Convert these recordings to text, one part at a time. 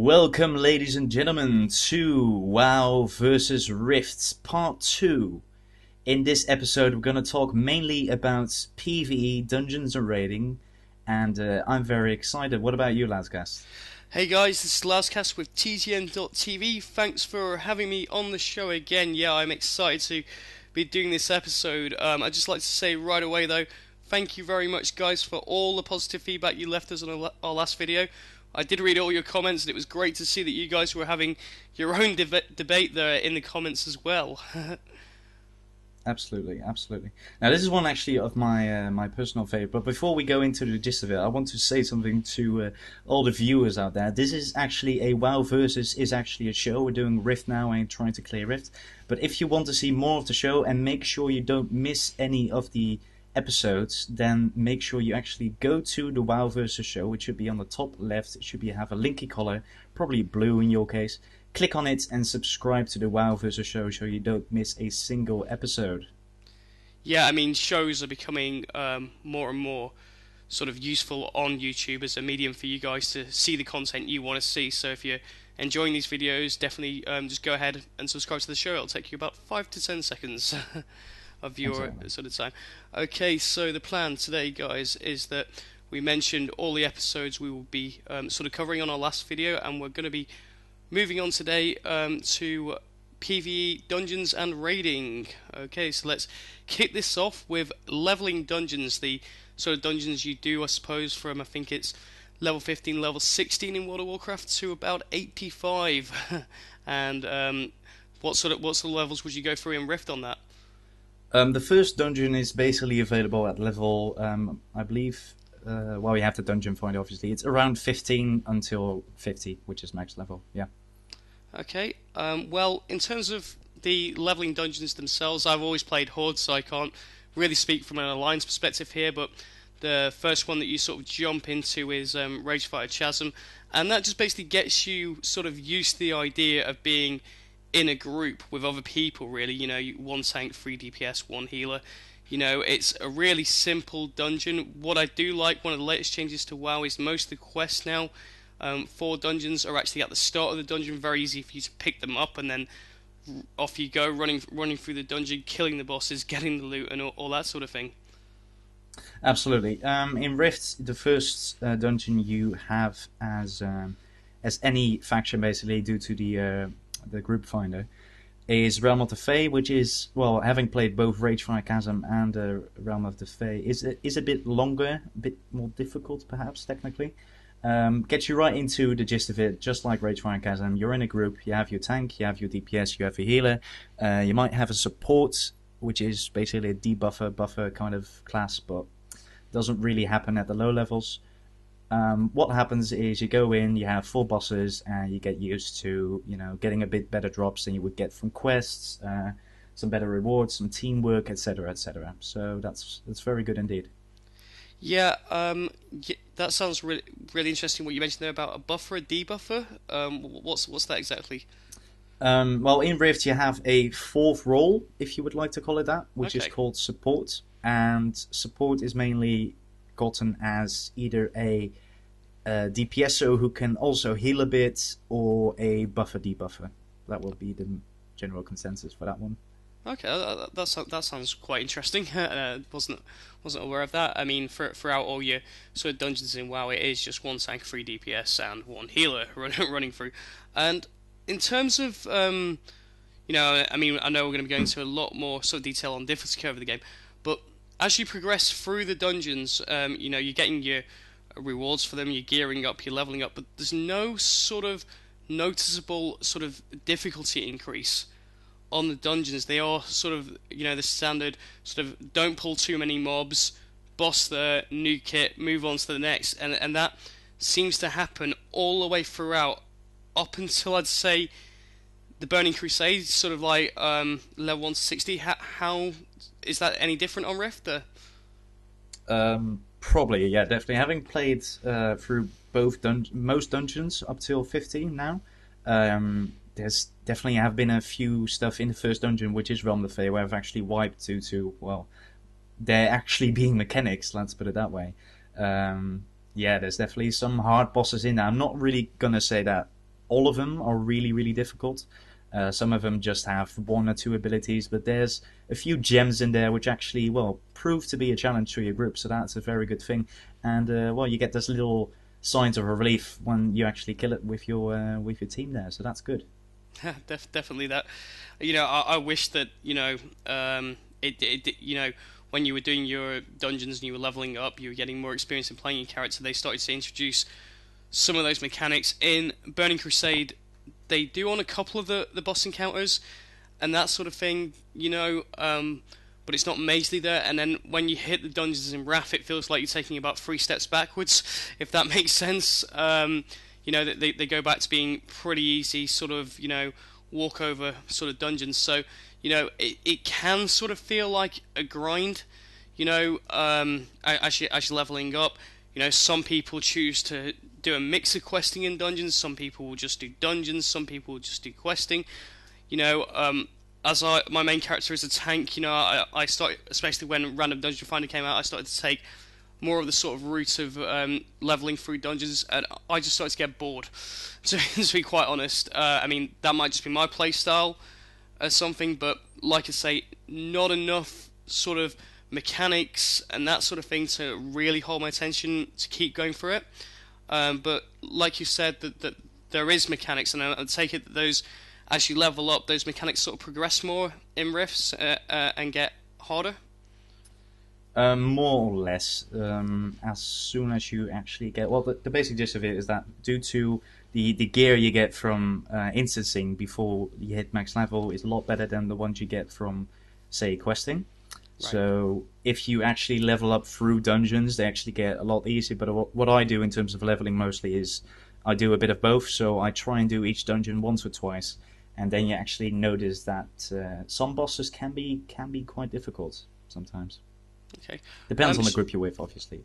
Welcome, ladies and gentlemen, to WoW vs Rifts Part 2. In this episode, we're going to talk mainly about PvE, dungeons and raiding, and I'm very excited. What about you, LoudsCast? Hey guys, this is LoudsCast with TGN.TV. Thanks for having me on the show again. Yeah, I'm excited to be doing this episode. I'd just like to say right away though, thank you very much guys for all the positive feedback you left us on our last video. I did read all your comments and it was great to see that you guys were having your own debate there in the comments as well. Absolutely, absolutely. Now, this is one actually of my personal favorite. But before we go into the gist of it, I want to say something to all the viewers out there. This is actually a WoW versus is actually a show. We're doing Rift now and trying to clear Rift. But if you want to see more of the show and make sure you don't miss any of the episodes, then make sure you actually go to the WoW versus show, which should be on the top left. It should have a linky color, probably blue in your case. Click on it and subscribe to the WoW vs show so you don't miss a single episode. Yeah, I mean, shows are becoming more and more sort of useful on YouTube as a medium for you guys to see the content you want to see. So if you're enjoying these videos, definitely just go ahead and subscribe to the show. It'll take you about 5 to 10 seconds of your sort of time. Okay, so the plan today, guys, is that we mentioned all the episodes we will be sort of covering on our last video, and we're going to be moving on today to PvE, dungeons and raiding. Okay, so let's kick this off with leveling dungeons, the sort of dungeons you do, I suppose, from I think it's level 15, level 16 in World of Warcraft to about 85. And what sort of levels would you go through in Rift on that? The first dungeon is basically available at level, I believe, well, you have the dungeon finder, obviously. It's around 15 until 50, which is max level, yeah. Okay, well, in terms of the leveling dungeons themselves, I've always played Horde, so I can't really speak from an Alliance perspective here, but the first one that you sort of jump into is Ragefighter Chasm, and that just basically gets you sort of used to the idea of being in a group with other people, really. You know, one tank, 3 DPS, one healer. You know, it's a really simple dungeon. What I do like, one of the latest changes to WoW, is most of the quests now for dungeons are actually at the start of the dungeon. Very easy for you to pick them up, and then off you go, running through the dungeon, killing the bosses, getting the loot, and all that sort of thing. Absolutely. In Rift, the first dungeon you have as any faction, basically, due to the group finder, is Realm of the Fae, which is, well, having played both Ragefire Chasm and Realm of the Fae, is a bit longer, a bit more difficult, perhaps, technically. Gets you right into the gist of it, just like Ragefire Chasm. You're in a group, you have your tank, you have your DPS, you have your healer, you might have a support, which is basically a buffer kind of class, but doesn't really happen at the low levels. What happens is you go in, you have 4 bosses, and you get used to, you know, getting a bit better drops than you would get from quests, some better rewards, some teamwork, etc., etc. So that's very good indeed. Yeah, that sounds really interesting. What you mentioned there about a buffer, a debuffer. What's that exactly? Well, in Rift you have a 4th role, if you would like to call it that, which is called support, and support is mainly gotten as either a DPSO who can also heal a bit, or a buffer debuffer. That will be the general consensus for that one. Okay, that sounds quite interesting. Wasn't aware of that. I mean, throughout all your sort of dungeons in WoW, it is just one tank, 3 DPS, and one healer running through. And in terms of, you know, I mean, I know we're going to be going into a lot more sort of detail on difficulty curve of the game, but as you progress through the dungeons, you know, you're getting your rewards for them, you're gearing up, you're leveling up, but there's no sort of noticeable sort of difficulty increase on the dungeons. They are sort of, you know, the standard sort of don't pull too many mobs, boss the new kit, move on to the next, and that seems to happen all the way throughout, up until I'd say the Burning Crusade, sort of like level 1 to 60. How is that any different on Rift? Probably, yeah, definitely. Having played through both most dungeons up till 15 now, there's definitely have been a few stuff in the first dungeon, which is Realm of the Fae, where I've actually wiped due to, well, there actually being mechanics, let's put it that way. Yeah, there's definitely some hard bosses in there. I'm not really gonna say that all of them are really, really difficult. Some of them just have one or two abilities, but there's a few gems in there which actually, well, prove to be a challenge to your group, so that's a very good thing. And, well, you get this little signs of relief when you actually kill it with your team there, so that's good. Definitely that. I wish that when you were doing your dungeons and you were leveling up, you were getting more experience in playing your character. They started to introduce some of those mechanics in Burning Crusade. They do on a couple of the boss encounters and that sort of thing, but it's not majorly there. And then when you hit the dungeons in Wrath, it feels like you're taking about 3 steps backwards, if that makes sense. They go back to being pretty easy, sort of, walkover sort of dungeons. So, it can sort of feel like a grind, as you're leveling up. Some people choose to do a mix of questing in dungeons. Some people will just do dungeons. Some people will just do questing. You know, my main character is a tank. I started, especially when Random Dungeon Finder came out, I started to take more of the sort of route of leveling through dungeons, and I just started to get bored. To be quite honest, I mean that might just be my playstyle or something, but like I say, not enough sort of mechanics and that sort of thing to really hold my attention to keep going through it. But like you said, that there is mechanics, and I take it that those, as you level up, those mechanics sort of progress more in Rifts and get harder. More or less, as soon as you actually get... Well, the basic gist of it is that due to the gear you get from instancing before you hit max level is a lot better than the ones you get from, say, questing. Right. So if you actually level up through dungeons, they actually get a lot easier. But what I do in terms of leveling mostly is I do a bit of both. So I try and do each dungeon once or twice, and then you actually notice that some bosses can be quite difficult sometimes. Okay. Depends on the group you're with, obviously.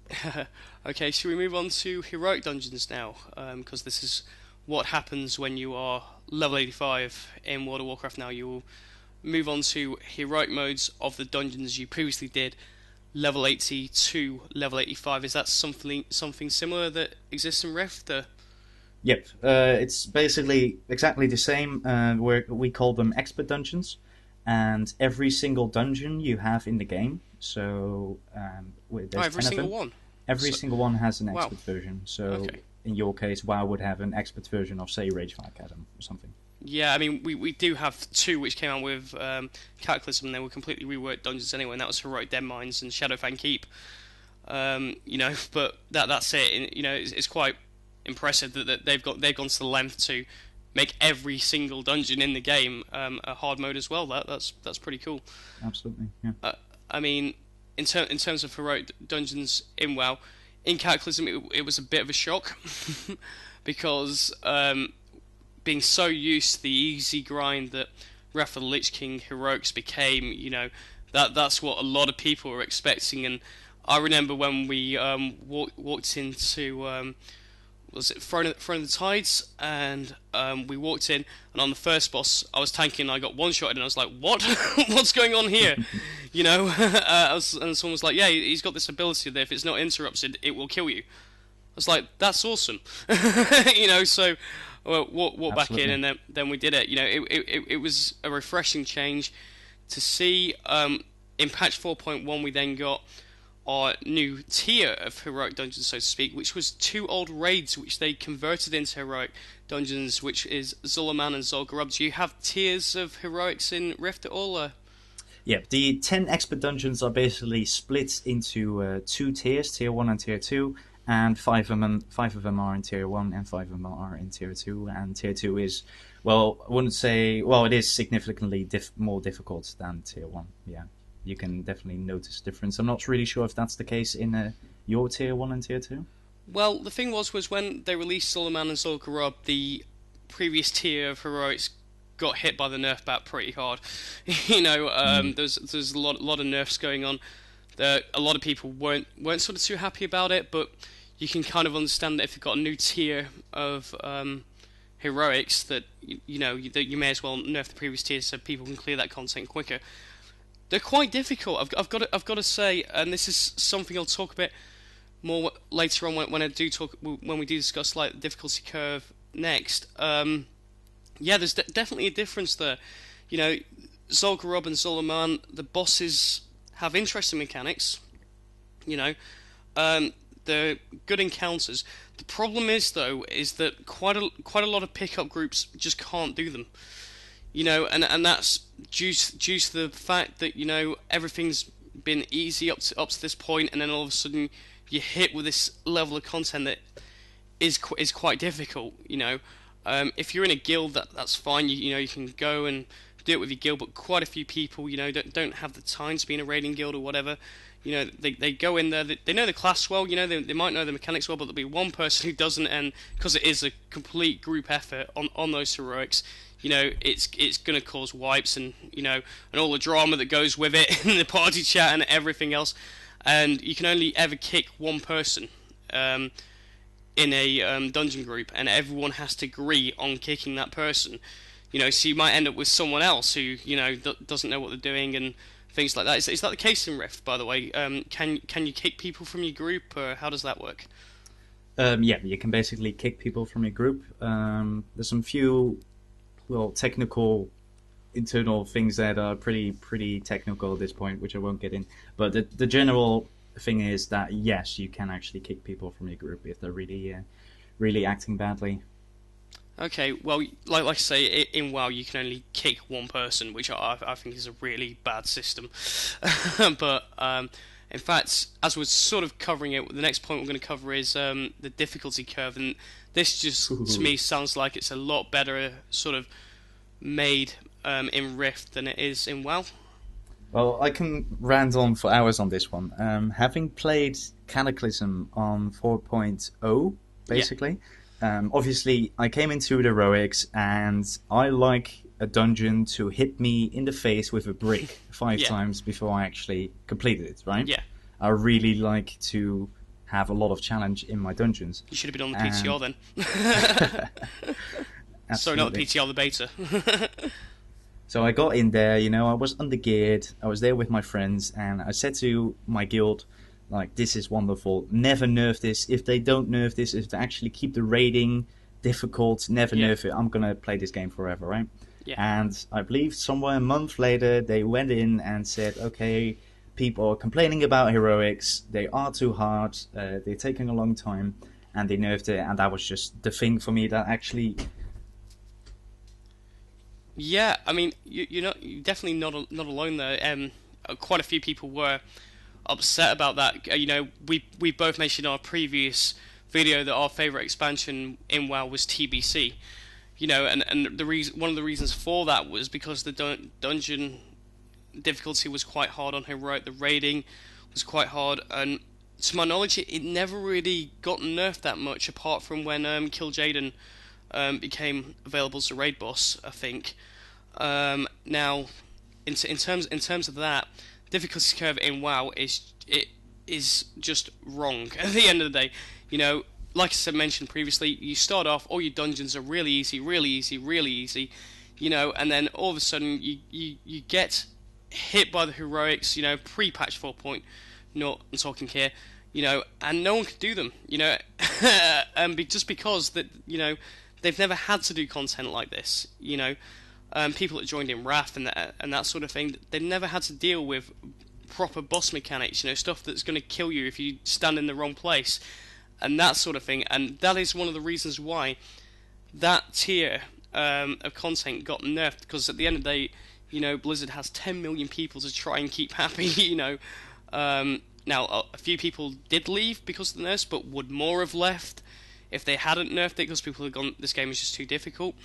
Okay, should we move on to heroic dungeons now? Because this is what happens when you are level 85 in World of Warcraft now. You will move on to heroic modes of the dungeons you previously did, level 80 to level 85. Is that something similar that exists in Rift? Yep, it's basically exactly the same. We call them expert dungeons, and every single dungeon you have in the game. So there's every 10 single of them. one. Every single one has an expert Wow. version. So Okay. in your case, WoW would have an expert version of, say, Rage Chasm or something. Yeah, I mean, we do have two which came out with Cataclysm, and they were completely reworked dungeons anyway, and that was Heroic Dead Mines and Shadowfang Keep. But that's it. It's quite impressive that they've gone to the length to make every single dungeon in the game a hard mode as well. That's pretty cool. Absolutely, yeah. I mean, in terms of heroic dungeons in WoW, in Cataclysm it was a bit of a shock because being so used to the easy grind that Wrath of the Lich King heroics became, that's what a lot of people were expecting. And I remember when we walked into was it Throne of the Tides, and we walked in, and on the first boss I was tanking and I got one shot and I was like, what? What's going on here? And someone was like, yeah, he's got this ability that if it's not interrupted it will kill you. I was like, that's awesome. So walk back in, and then we did it. It was a refreshing change to see. In patch 4.1 we then got our new tier of heroic dungeons, so to speak, which was 2 old raids which they converted into heroic dungeons, which is Zul'Aman and Zul'Gurub. Do you have tiers of heroics in Rift at all? Yeah, the 10 expert dungeons are basically split into 2 tiers, tier 1 and tier 2, and 5 of them are in tier 1 and 5 of them are in tier 2, and tier 2 is, well, I wouldn't say, well, it is significantly more difficult than tier 1, yeah. You can definitely notice a difference. I'm not really sure if that's the case in your tier 1 and tier 2. Well, the thing was when they released Zul'Aman and Zul'Gurub, the previous tier of heroics got hit by the nerf bat pretty hard. There's a lot of nerfs going on. A lot of people weren't sort of too happy about it, but you can kind of understand that if you've got a new tier of heroics, that you may as well nerf the previous tier so people can clear that content quicker. They're quite difficult. I've got to say, and this is something I'll talk a bit more later on when we do discuss like the difficulty curve next. Yeah, there's definitely a difference there. You know, Zolgarob and Zolaman, the bosses have interesting mechanics. You know, um, they're good encounters. The problem is though, is that quite a lot of pickup groups just can't do them. You know, and that's due to the fact that everything's been easy up to this point, and then all of a sudden you hit with this level of content that is quite difficult. If you're in a guild, that's fine. You can go and do it with your guild, but quite a few people don't have the time to be in a raiding guild or whatever. They go in there, they know the class well, they might know the mechanics well, but there'll be one person who doesn't, and because it is a complete group effort on those heroics, it's going to cause wipes, and all the drama that goes with it, and the party chat and everything else, and you can only ever kick one person in a dungeon group, and everyone has to agree on kicking that person. So you might end up with someone else who doesn't know what they're doing and things like that. Is that the case in Rift, by the way? Can you kick people from your group, or how does that work? Yeah, you can basically kick people from your group. There's some few, well, technical internal things that are pretty technical at this point, which I won't get in. But the general thing is that yes, you can actually kick people from your group if they're really acting badly. Okay, well, like I say, in WoW you can only kick one person, which I think is a really bad system. But in fact, as we're sort of covering it, the next point we're going to cover is the difficulty curve, and this just to me sounds like it's a lot better sort of made in Rift than it is in WoW. Well, I can rant on for hours on this one. Having played Cataclysm on 4.0, basically. Yeah. Obviously, I came into the heroics, and I like a dungeon to hit me in the face with a brick 5 times before I actually completed it, right? Yeah. I really like to have a lot of challenge in my dungeons. You should have been on the PTR then. Sorry, not the PTR, the beta. So I got in there, I was undergeared, I was there with my friends, and I said to my guild, like, this is wonderful. Never nerf this. If they don't nerf this, if they actually keep the rating difficult, never nerf it. I'm going to play this game forever, right? Yeah. And I believe somewhere a month later, they went in and said, okay, people are complaining about heroics. They are too hard. They're taking a long time. And they nerfed it. And that was just the thing for me that actually... Yeah, I mean, you're definitely not alone there. Quite a few people were upset about that. We both mentioned in our previous video that our favourite expansion in WoW was TBC. And one of the reasons for that was because the dungeon difficulty was quite hard on heroic. The raiding was quite hard, and to my knowledge, it never really got nerfed that much, apart from when Kill Jaden became available as a raid boss, I think. Now, in terms of that, difficulty curve in WoW is just wrong. At the end of the day, like I mentioned previously, you start off, all your dungeons are really easy, and then all of a sudden you get hit by the heroics, pre-patch 4.0, I'm talking here, and no one can do them, just because that, they've never had to do content like this, people that joined in Wrath and that sort of thing, they've never had to deal with proper boss mechanics, stuff that's going to kill you if you stand in the wrong place, and that sort of thing. And that is one of the reasons why that tier of content got nerfed, because at the end of the day, Blizzard has 10 million people to try and keep happy, Now, a few people did leave because of the nerfs, but would more have left if they hadn't nerfed it, because people had gone, this game is just too difficult.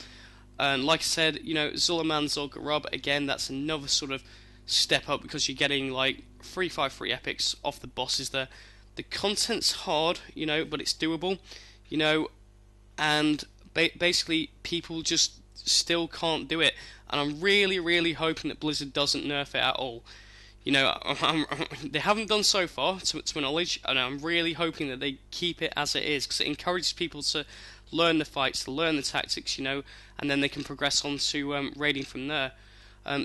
And like I said, Zulaman, Zolgarub, again, that's another sort of step up, because you're getting like 353 epics off the bosses there. The content's hard, but it's doable, and basically people just still can't do it. And I'm really hoping that Blizzard doesn't nerf it at all. They haven't done so far, to my knowledge, and I'm really hoping that they keep it as it is, because it encourages people to learn the fights, to learn the tactics, and then they can progress on to raiding from there.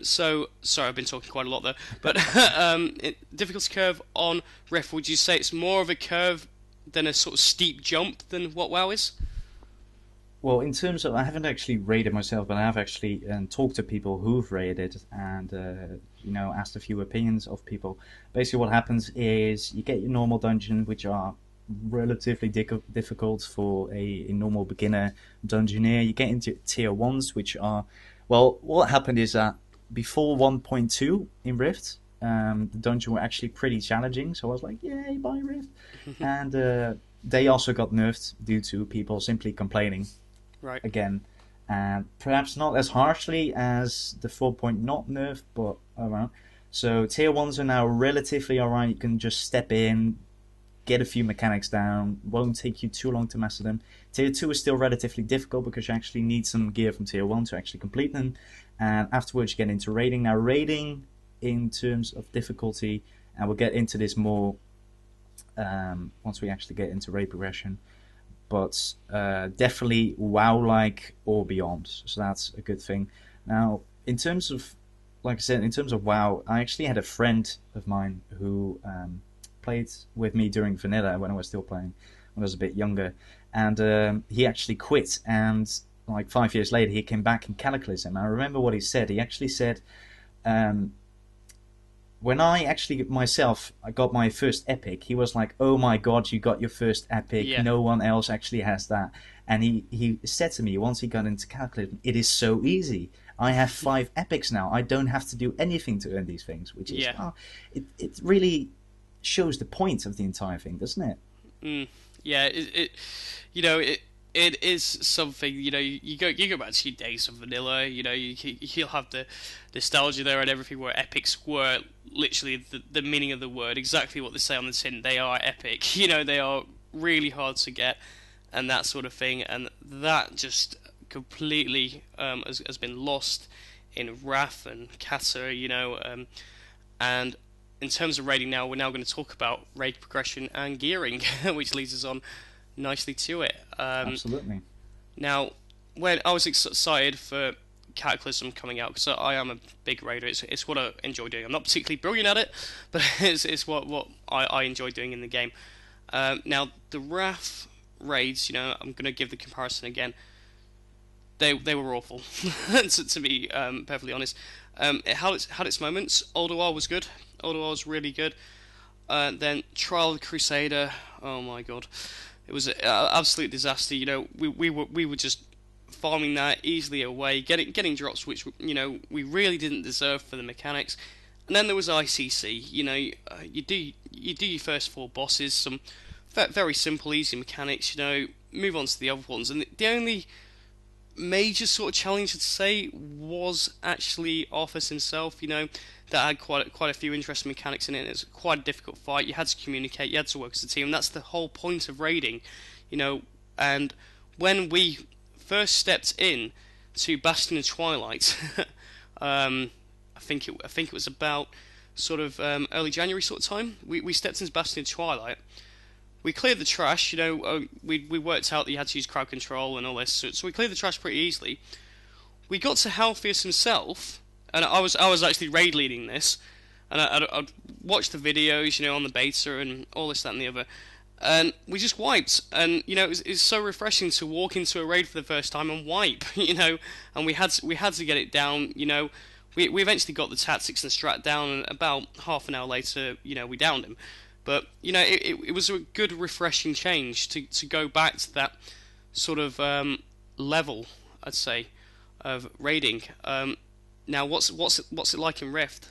Sorry, I've been talking quite a lot there, but difficulty curve on Rift, would you say it's more of a curve than a sort of steep jump than what WoW is? Well, in terms of, I haven't actually raided myself, but I have actually talked to people who've raided and asked a few opinions of people. Basically, what happens is you get your normal dungeon, which are relatively difficult for a normal beginner dungeoneer. You get into tier ones, which are, well, what happened is that before 1.2 in Rift, the dungeon were actually pretty challenging. So I was like, yay, buy Rift, and they also got nerfed due to people simply complaining Right. again, and perhaps not as harshly as the 4 point not nerf, but around. So tier ones are now relatively alright. You can just step in, get a few mechanics down. Won't take you too long to master them. Tier two is still relatively difficult because you actually need some gear from tier one to actually complete them. And afterwards, you get into raiding. Now, raiding in terms of difficulty, and we'll get into this more once we actually get into raid progression, but definitely WoW-like or beyond. So that's a good thing. Now, in terms of, like I said, in terms of WoW, I actually had a friend of mine who played with me during Vanilla when I was still playing, when I was a bit younger, and he actually quit. And like 5 years later, he came back in Cataclysm. I remember what he said. He actually said, um, when I actually myself I got my first epic, he was like, "Oh my god, you got your first epic! Yeah. No one else actually has that." And he said to me once he got into Cataclysm, "It is so easy. I have 5 epics now. I don't have to do anything to earn these things." Which is, Yeah. well, it really shows the point of the entire thing, doesn't it? Mm. Yeah. You know, it is something. You go back to your days of vanilla. You'll have the nostalgia there and everything, where epics were literally the meaning of the word, exactly what they say on the tin. They are epic. They are really hard to get, and that sort of thing. And that just completely has been lost in Wrath and Kata. And in terms of raiding now, we're now going to talk about raid progression and gearing, which leads us on nicely to it. Absolutely. Now, when I was excited for Cataclysm coming out, because I am a big raider, it's what I enjoy doing. I'm not particularly brilliant at it, but it's what I enjoy doing in the game. Now, the Wrath raids, I'm going to give the comparison again. They were awful, to be perfectly honest. It had its moments. Alderweireld was good. Alderweireld was really good. Then Trial of the Crusader. Oh my god, it was an absolute disaster. We were just farming that easily away, getting drops which we really didn't deserve for the mechanics. And then there was ICC. You do your first 4 bosses, some very simple, easy mechanics. Move on to the other ones, and the only major sort of challenge I'd say was actually Arthas himself. That had quite a few interesting mechanics in it. It was quite a difficult fight. You had to communicate, you had to work as a team, and that's the whole point of raiding. And when we first stepped in to Bastion and Twilight, I think it was about sort of early January sort of time. We stepped into Bastion and Twilight. We cleared the trash. We worked out that you had to use crowd control and all this, so we cleared the trash pretty easily. We got to Halpheus himself, and I was actually raid leading this, and I'd watched the videos, on the beta and all this, that, and the other, and we just wiped. And it's so refreshing to walk into a raid for the first time and wipe, and we had to get it down. We eventually got the tactics and strat down, and about half an hour later, we downed him. But it was a good, refreshing change to go back to that sort of level, I'd say, of raiding. Now, what's it like in Rift?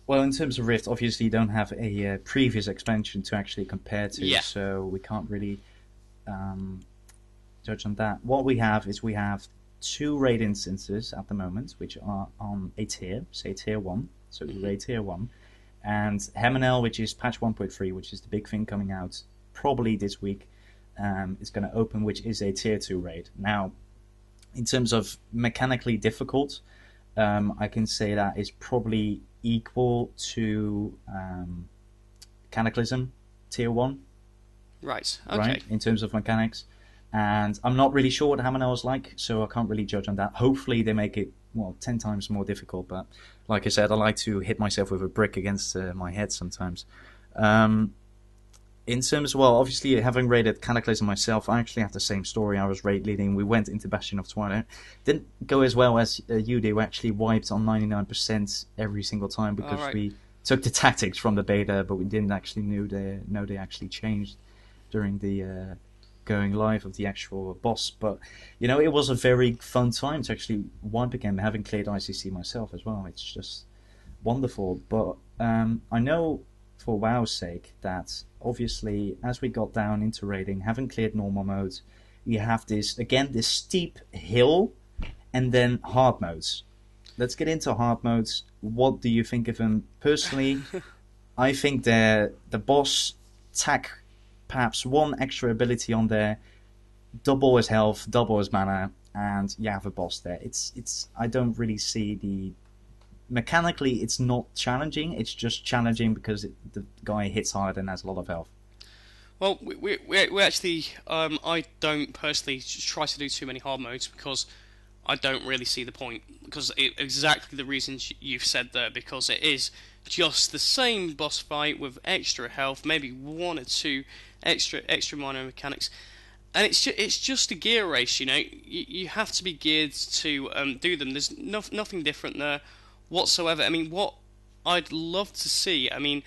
Well, in terms of Rift, obviously you don't have a previous expansion to actually compare to, Yeah. so we can't really judge on that. What we have is we have 2 raid instances at the moment, which are on a tier, say tier 1, so we raid tier 1, and Hemenel, which is patch 1.3, which is the big thing coming out probably this week, is going to open, which is a tier 2 raid. Now, in terms of mechanically difficult, I can say that is probably equal to Cataclysm tier 1, Right. Okay. right, in terms of mechanics. And I'm not really sure what Hamanel is like, so I can't really judge on that. Hopefully they make it, 10 times more difficult, but like I said, I like to hit myself with a brick against my head sometimes. In terms, well, obviously having raided Cataclysm myself, I actually have the same story. I was raid leading. We went into Bastion of Twilight. Didn't go as well as you did. We actually wiped on 99% every single time All because right. we took the tactics from the beta, but we didn't actually know they actually changed during the going live of the actual boss. But it was a very fun time to actually wipe again, having cleared ICC myself as well. It's just wonderful. But I know for WoW's sake that obviously as we got down into raiding, having cleared normal modes, you have this steep hill and then hard modes. Let's get into hard modes. What do you think of them? Personally, I think the boss tack perhaps one extra ability on there, double his health, double his mana, and you have a boss there. It's I don't really see the mechanically it's not challenging. It's just challenging because the guy hits hard and has a lot of health. Well, we actually, I don't personally try to do too many hard modes because I don't really see the point. Because exactly the reasons you've said there, because it is just the same boss fight with extra health, maybe one or two extra minor mechanics, and it's just a gear race. You have to be geared to do them. There's nothing different there whatsoever. I mean, what I'd love to see. I mean,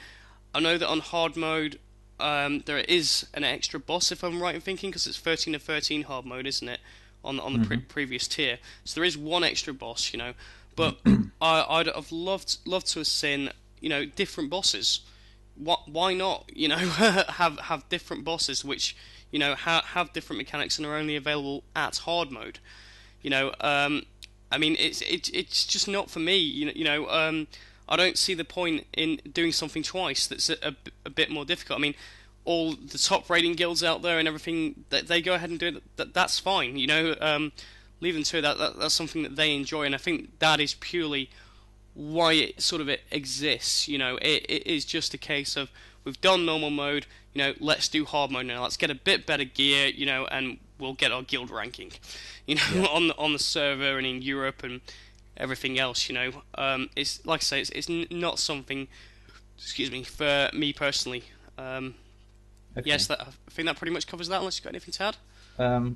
I know that on hard mode, there is an extra boss, if I'm right in thinking, because it's 13 of 13 hard mode, isn't it? On the previous tier, so there is one extra boss, But I'd have loved to have seen, different bosses. Why not, have different bosses which, have different mechanics and are only available at hard mode. I mean, it's just not for me. I don't see the point in doing something twice that's a bit more difficult. I mean, all the top rating guilds out there and everything, that they go ahead and do it. That's fine. Leave them to it. That's something that they enjoy, and I think that is purely why it exists. It is just a case of we've done normal mode. Let's do hard mode now. Let's get a bit better gear. And we'll get our guild ranking. Yeah. on the server and in Europe and everything else. It's like I say, it's not something. Excuse me, for me personally. Okay. Yes, I think that pretty much covers that. Unless you've got anything to add.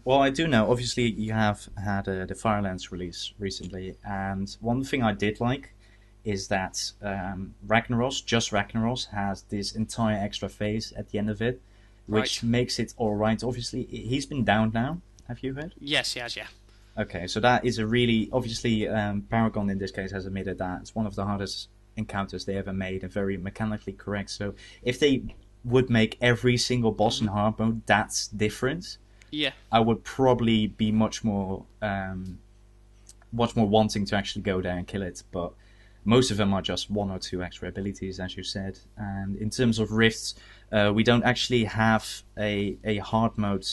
Well, I do know. Obviously, you have had the Firelands release recently, and one thing I did like is that Ragnaros, has this entire extra phase at the end of it, which Right. makes it all right. Obviously, he's been down now. Have you heard? Yes, he has, yeah. Okay, so that is a really obviously Paragon in this case has admitted that it's one of the hardest encounters they ever made and very mechanically correct. So if they would make every single boss in hard mode that's different, Yeah. I would probably be much more wanting to actually go there and kill it. But most of them are just one or two extra abilities, as you said. And in terms of rifts, we don't actually have a hard mode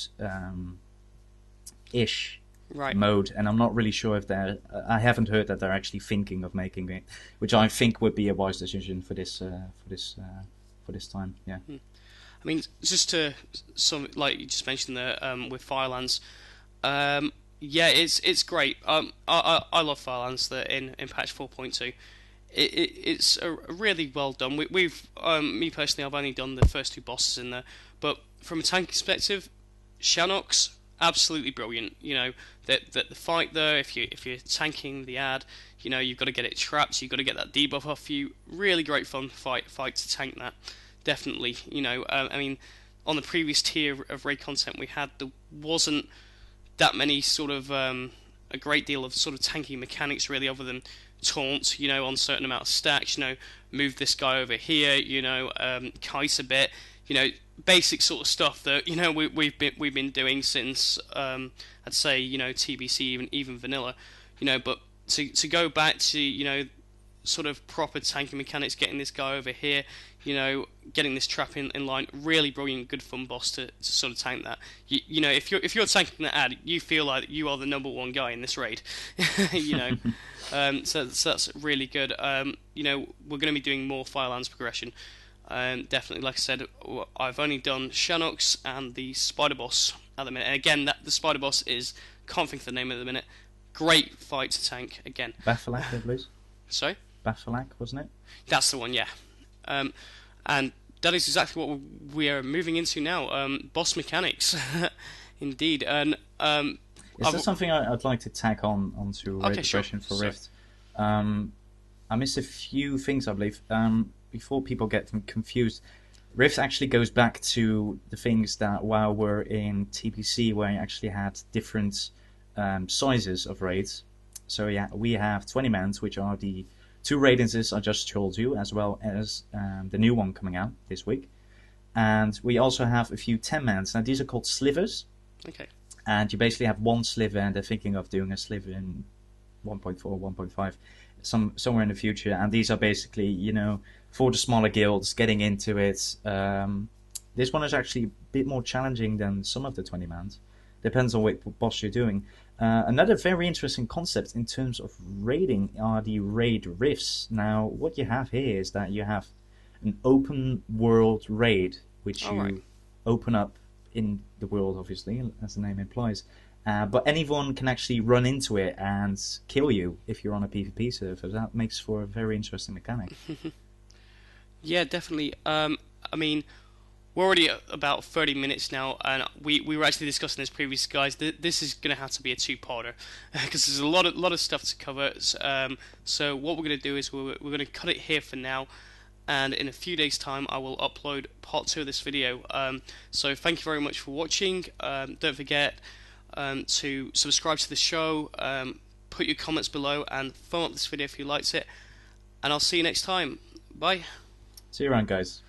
ish Right. mode, and I'm not really sure if I haven't heard that they're actually thinking of making it, which I think would be a wise decision for this time. Yeah. I mean, just to some like you just mentioned there with Firelands, yeah, it's great. I love Firelands that in patch 4.2. It's a really well done. We've me personally, I've only done the first two bosses in there, but from a tank perspective, Shanox absolutely brilliant. That the fight there, if you're tanking the ad, you've got to get it trapped. You've got to get that debuff off you. Really great fun fight to tank that. Definitely. I mean, on the previous tier of raid content we had, there wasn't that many sort of a great deal of sort of tanking mechanics really, other than taunt, on certain amount of stacks, move this guy over here, kite a bit, basic sort of stuff that we've been doing since I'd say TBC, even vanilla, but to go back to sort of proper tanking mechanics, getting this guy over here, getting this trap in line, really brilliant, good fun boss to sort of tank that. If you're tanking that ad, you feel like you are the number one guy in this raid, so that's really good. We're going to be doing more Firelands progression. Definitely, like I said, I've only done Shanox and the Spider Boss at the minute. And again, the Spider Boss can't think of the name at the minute. Great fight to tank again. Bafalak, I believe. Sorry? Bafalak, wasn't it? That's the one, yeah. And that is exactly what we are moving into now. Boss mechanics, indeed. And Is there I've, something I'd like to tack on onto raid okay, sure. progression for So, Rift? Um, I missed a few things, I believe. Before people get them confused, Rift actually goes back to the things that WoW were in TPC, where you actually had different sizes of raids. So yeah, we have 20 mans, which are the two radiances I just told you, as well as the new one coming out this week. And we also have a few 10 mans. Now these are called slivers, okay. and you basically have one sliver, and they're thinking of doing a sliver in 1.4, 1.5, somewhere in the future. And these are basically, for the smaller guilds getting into it. This one is actually a bit more challenging than some of the 20 mans. Depends on what boss you're doing. Another very interesting concept in terms of raiding are the raid rifts. Now, what you have here is that you have an open world raid, which All right. you open up in the world, obviously, as the name implies. But anyone can actually run into it and kill you if you're on a PvP server. That makes for a very interesting mechanic. Yeah, definitely. I mean, we're already at about 30 minutes now, and we were actually discussing this previously, guys. This is going to have to be a two-parter because there's a lot of stuff to cover. So what we're going to do is we're going to cut it here for now, and in a few days' time, I will upload part 2 of this video. So thank you very much for watching. Don't forget to subscribe to the show. Put your comments below and thumb up this video if you liked it. And I'll see you next time. Bye. See you around, guys.